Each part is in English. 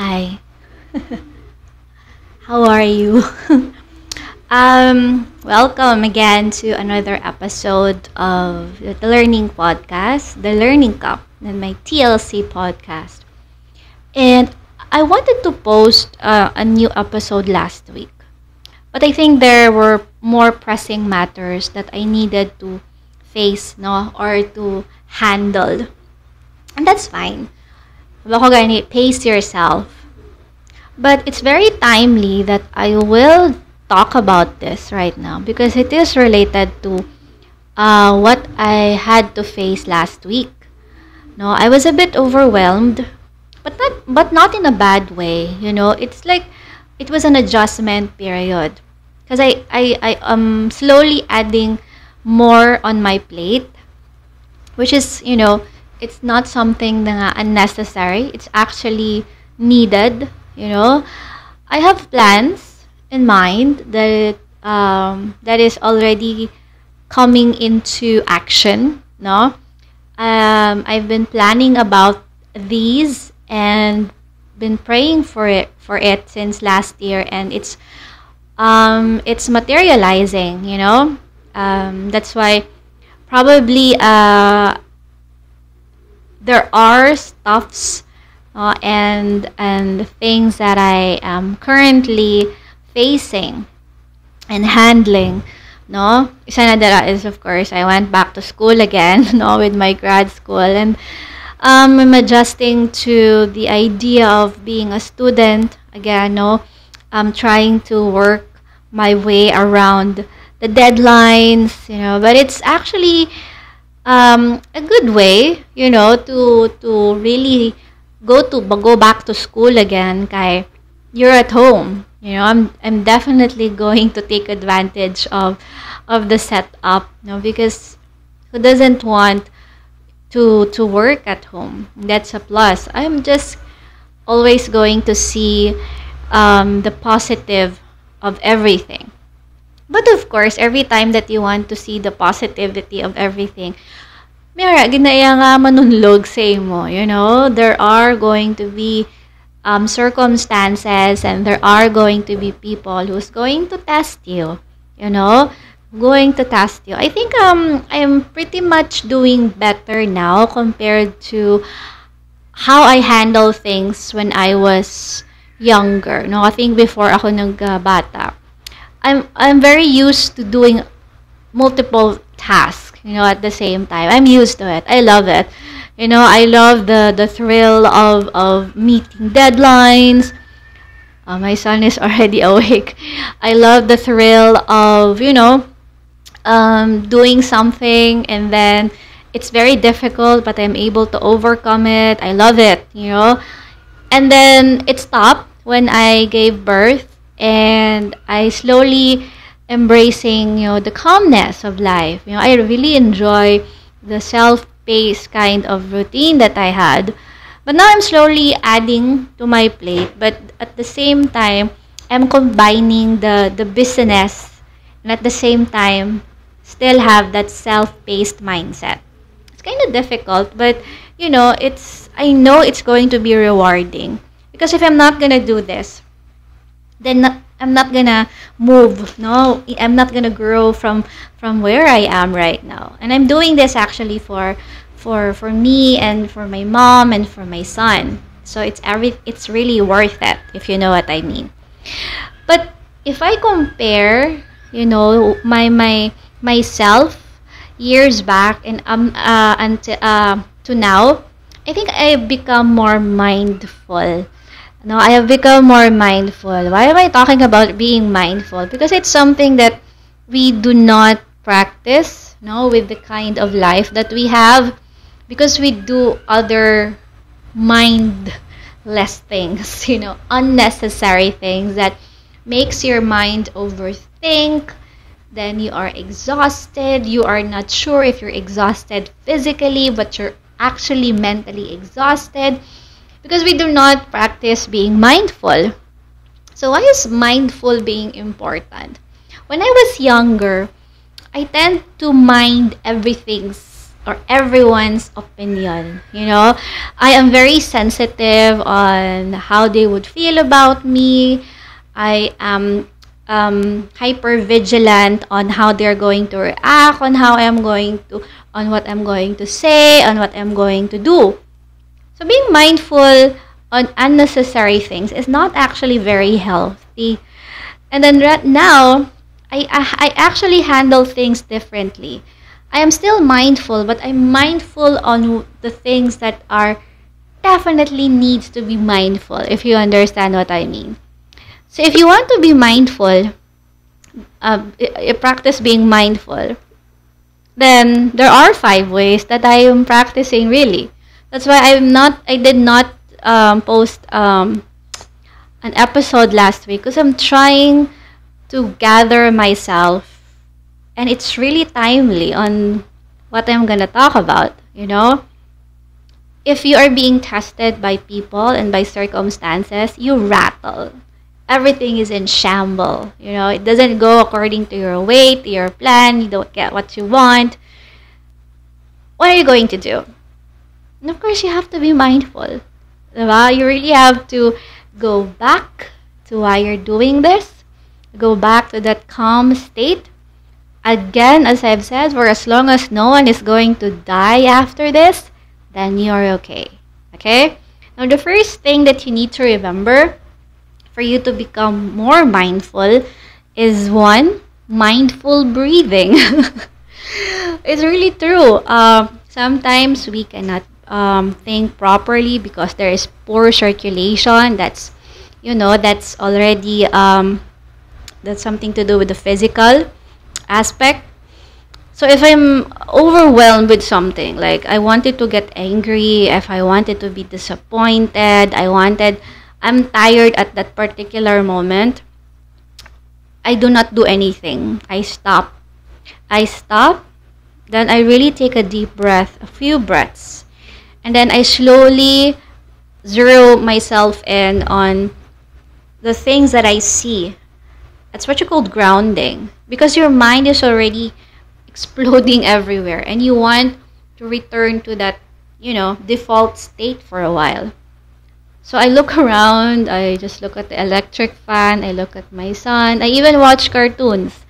Hi, how are you? Welcome again to another episode of the Learning Podcast, the Learning Cup, and my TLC podcast. And I wanted to post a new episode last week, but I think there were more pressing matters that I needed to face, no, or to handle, and that's fine. Bako gani, pace yourself. But it's very timely that I will talk about this right now because it is related to what I had to face last week. No, I was a bit overwhelmed, but not in a bad way. It's like it was an adjustment period because I am slowly adding more on my plate, which is it's not something na unnecessary. It's actually needed. I have plans in mind that is already coming into action. No, I've been planning about these and been praying for it since last year, and it's materializing. That's why probably there are stuffs and things that I am currently facing and handling. No, isa na dala is of course I went back to school again. No, with my grad school, and I'm adjusting to the idea of being a student again. No, I'm trying to work my way around the deadlines. But it's actually a good way, to really go back to school again. Kay you're at home. I'm definitely going to take advantage of the setup, because who doesn't want to work at home? That's a plus. I'm just always going to see the positive of everything. But of course, every time that you want to see the positivity of everything, Mira, ginaya nga manunlog sa imo. There are going to be circumstances, and there are going to be people who's going to test you. Going to test you. I think I'm pretty much doing better now compared to how I handle things when I was younger. No, I think before ako nagbata, I'm very used to doing multiple tasks, at the same time. I'm used to it. I love it. I love the thrill of meeting deadlines. My son is already awake. I love the thrill of, doing something, and then it's very difficult, but I'm able to overcome it. I love it. And then it stopped when I gave birth, and I slowly embracing the calmness of life. I really enjoy the self-paced kind of routine that I had, but now I'm slowly adding to my plate. But at the same time, I'm combining the business, and at the same time still have that self-paced mindset. It's kind of difficult, but I know it's going to be rewarding, because if I'm not gonna do this, then I'm not gonna move. No, I'm not gonna grow from where I am right now. And I'm doing this actually for me and for my mom and for my son. So it's really worth it, if you know what I mean. But if I compare, my myself years back and to now, I think I've become more mindful. No, I have become more mindful. Why am I talking about being mindful? Because it's something that we do not practice, with the kind of life that we have, because we do other mindless things, unnecessary things that makes your mind overthink. Then you are exhausted. You are not sure if you're exhausted physically, but you're actually mentally exhausted, because we do not practice being mindful. So why is mindful being important? When I was younger, I tend to mind everything or everyone's opinion. I am very sensitive on how they would feel about me. I am hyper vigilant on how they're going to react, on what I'm going to say, on what I'm going to do. So being mindful on unnecessary things is not actually very healthy. And then right now, I actually handle things differently. I am still mindful, but I'm mindful on the things that are definitely needs to be mindful, if you understand what I mean. So if you want to be mindful, practice being mindful, then there are 5 ways that I am practicing really. That's why I did not post an episode last week because I'm trying to gather myself, and it's really timely on what I'm gonna talk about. If you are being tested by people and by circumstances, you rattle. Everything is in shamble. It doesn't go according to your way, to your plan. You don't get what you want. What are you going to do? And of course, you have to be mindful. Diba? You really have to go back to why you're doing this. Go back to that calm state. Again, as I've said, for as long as no one is going to die after this, then you're okay. Okay? Now, the first thing that you need to remember for you to become more mindful is one, mindful breathing. It's really true. Sometimes we cannot think properly because there is poor circulation. That's already that's something to do with the physical aspect. So if I'm overwhelmed with something, like I wanted to get angry, if I wanted to be disappointed, I'm tired at that particular moment, I do not do anything. I stop, then I really take a deep breath, a few breaths, and then I slowly zero myself in on the things that I see. That's what you call grounding, because your mind is already exploding everywhere and you want to return to that, default state for a while. So I look around, I just look at the electric fan, I look at my son, I even watch cartoons,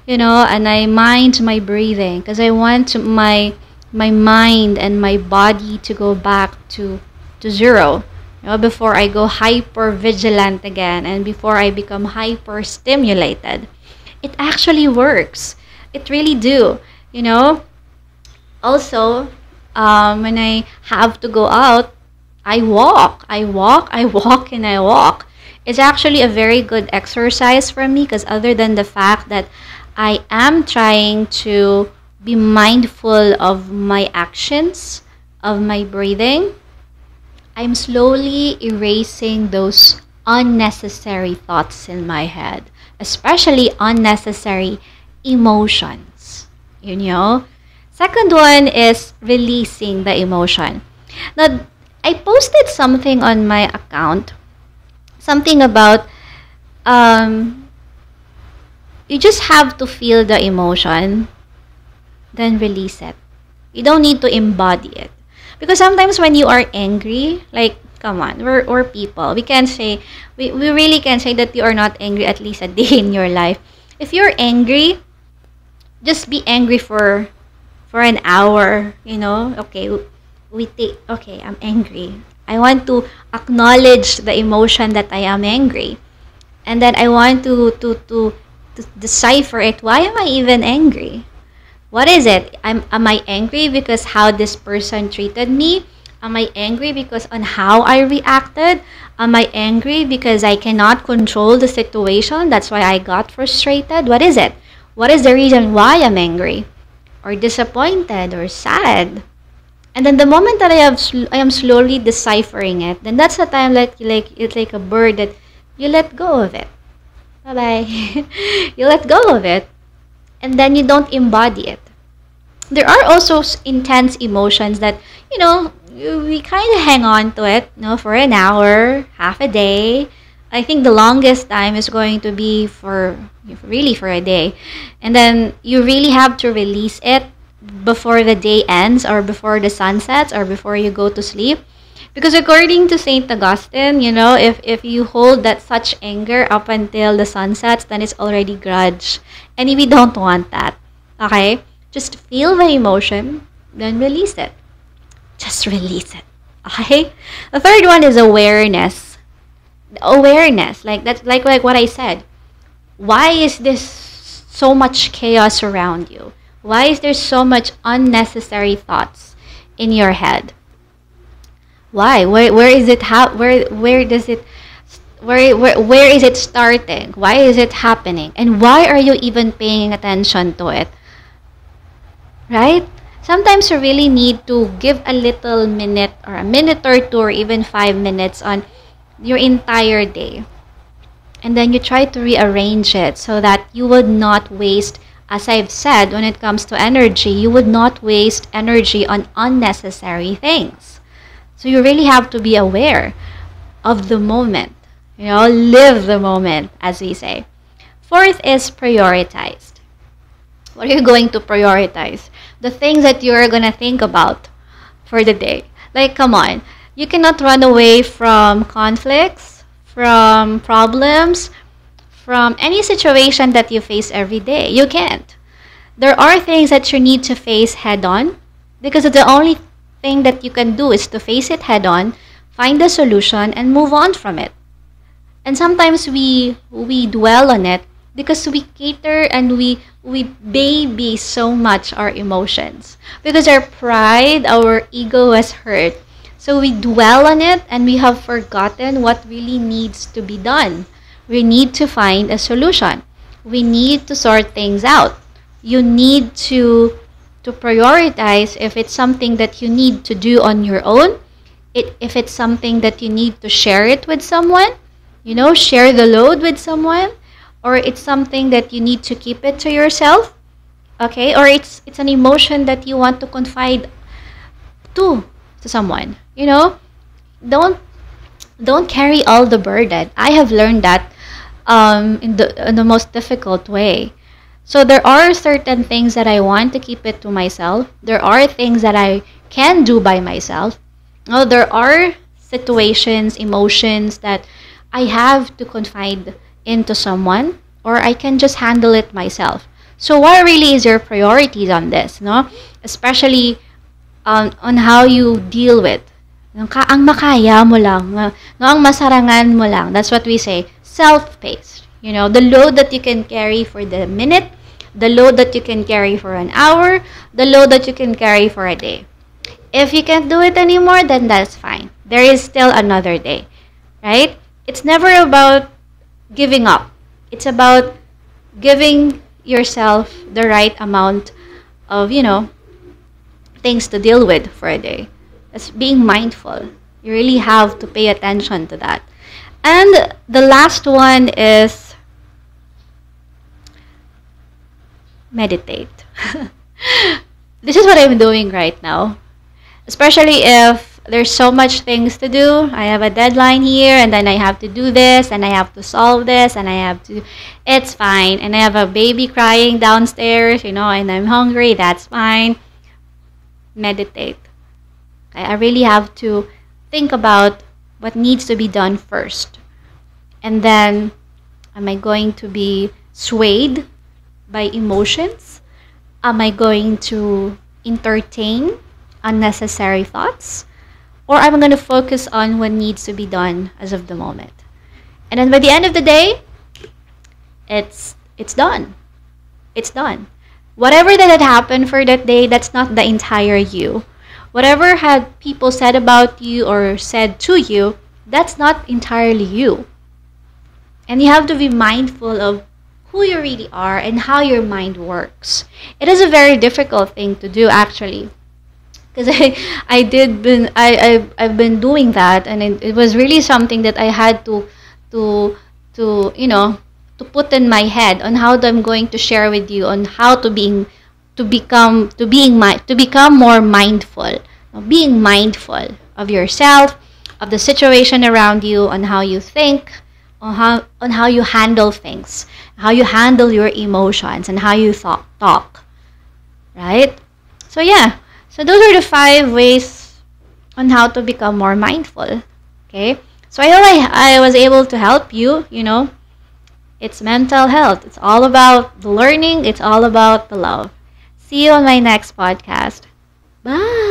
and I mind my breathing because I want my mind and my body to go back to zero, before I go hyper vigilant again and before I become hyper stimulated. It actually works. It really do. Also, when I have to go out, I walk, and I walk. It's actually a very good exercise for me because other than the fact that I am trying to be mindful of my actions, of my breathing, I'm slowly erasing those unnecessary thoughts in my head, especially unnecessary emotions. Second one is releasing the emotion. Now, I posted something on my account, something about you just have to feel the emotion, then release it. You don't need to embody it. Because sometimes when you are angry, like, come on, we're people. We really can say that you are not angry at least a day in your life. If you're angry, just be angry for an hour, Okay, okay, I'm angry. I want to acknowledge the emotion that I am angry. And then I want to decipher it. Why am I even angry? What is it? Am I angry because how this person treated me? Am I angry because on how I reacted? Am I angry because I cannot control the situation? That's why I got frustrated. What is it? What is the reason why I'm angry or disappointed or sad? And then the moment that I am slowly deciphering it, then that's the time that it's like a bird that you let go of it. Bye-bye. You let go of it. And then you don't embody it. There are also intense emotions that, we kind of hang on to it, for an hour, half a day. I think the longest time is going to be for a day. And then you really have to release it before the day ends, or before the sun sets, or before you go to sleep. Because according to Saint Augustine, if you hold that such anger up until the sun sets, then it's already grudge. And we don't want that. Okay? Just feel the emotion, then release it. Just release it. Okay? The third one is awareness. Awareness. Like that's like what I said. Why is this so much chaos around you? Why is there so much unnecessary thoughts in your head? Why? Where is it where does it where is it starting? Why is it happening? And why are you even paying attention to it? Right? Sometimes you really need to give a little minute, or a minute or two, or even 5 minutes on your entire day. And then you try to rearrange it so that you would not waste, as I've said, when it comes to energy, you would not waste energy on unnecessary things. So you really have to be aware of the moment. Live the moment, as we say. Fourth is prioritized. What are you going to prioritize? The things that you're going to think about for the day. Like, come on. You cannot run away from conflicts, from problems, from any situation that you face every day. You can't. There are things that you need to face head on, because the only thing that you can do is to face it head on, find a solution, and move on from it. And sometimes we dwell on it because we cater and we baby so much our emotions, because our pride, our ego was hurt. So we dwell on it and we have forgotten what really needs to be done. We need to find a solution. We need to sort things out. You need to prioritize if it's something that you need to do on your own. If it's something that you need to share it with someone, share the load with someone, or it's something that you need to keep it to yourself, okay? Or it's an emotion that you want to confide to someone. Don't carry all the burden. I have learned that in the most difficult way. So there are certain things that I want to keep it to myself. There are things that I can do by myself. There are situations, emotions that I have to confide into someone, or I can just handle it myself. So what really is your priorities on this, especially on how you deal with ang makaya mo lang, ang masarangan mo lang. That's what we say, self-paced. The load that you can carry for the minute, the load that you can carry for an hour, the load that you can carry for a day. If you can't do it anymore, then that's fine. There is still another day, right? It's never about giving up. It's about giving yourself the right amount of, things to deal with for a day. It's being mindful. You really have to pay attention to that. And the last one is meditate. This is what I'm doing right now. Especially if there's so much things to do. I have a deadline here, and then I have to do this, and I have to solve this, and I have to... It's fine. And I have a baby crying downstairs, and I'm hungry. That's fine. Meditate. I really have to think about what needs to be done first. And then, am I going to be swayed by emotions? Am I going to entertain unnecessary thoughts? Or am I going to focus on what needs to be done as of the moment? And then by the end of the day, it's done. It's done. Whatever that had happened for that day, that's not the entire you. Whatever had people said about you or said to you, that's not entirely you. And you have to be mindful of who you really are and how your mind works. It is a very difficult thing to do, actually. Because I've been doing that, and it was really something that I had to put in my head on how I'm going to share with you on how to become more mindful. Being mindful of yourself, of the situation around you, on how you think, on how you handle things, how you handle your emotions, and how you talk, right? So yeah, so those are the 5 ways on how to become more mindful. Okay, so I hope I was able to help you. It's mental health. It's all about the learning. It's all about the love. See you on my next podcast. Bye.